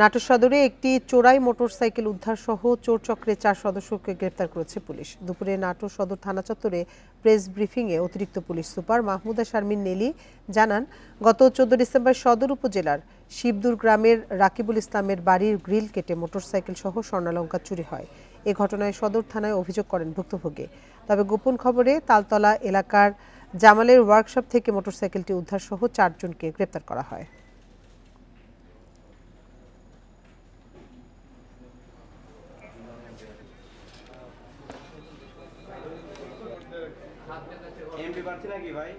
নাটোর সদরে একটি চোরাই মোটরসাইকেল উদ্ধার সহ চোর চক্রের 4 সদস্যকে গ্রেপ্তার করেছে পুলিশ। দুপুরে নাটোর সদর থানা চত্বরে প্রেস ব্রিফিংয়ে অতিরিক্ত পুলিশ সুপার মাহমুদা শারমিন নেলি জানান, গত 14 ডিসেম্বর সদর উপজেলার শিবদুর গ্রামের রাকিবুল ইসলামের বাড়ির গ্রিল কেটে মোটরসাইকেল সহ স্বর্ণালংকার চুরি হয়। এ ঘটনায় সদর থানায় অভিযোগ করেন ভুক্তভোগী। তবে গোপন খবরে তালতলা এলাকার জামালের ওয়ার্কশপ থেকে মোটরসাইকেলটি উদ্ধার সহ 4 জনকে গ্রেপ্তার করা হয়। এমপি প্রার্থী নাকি ভাই?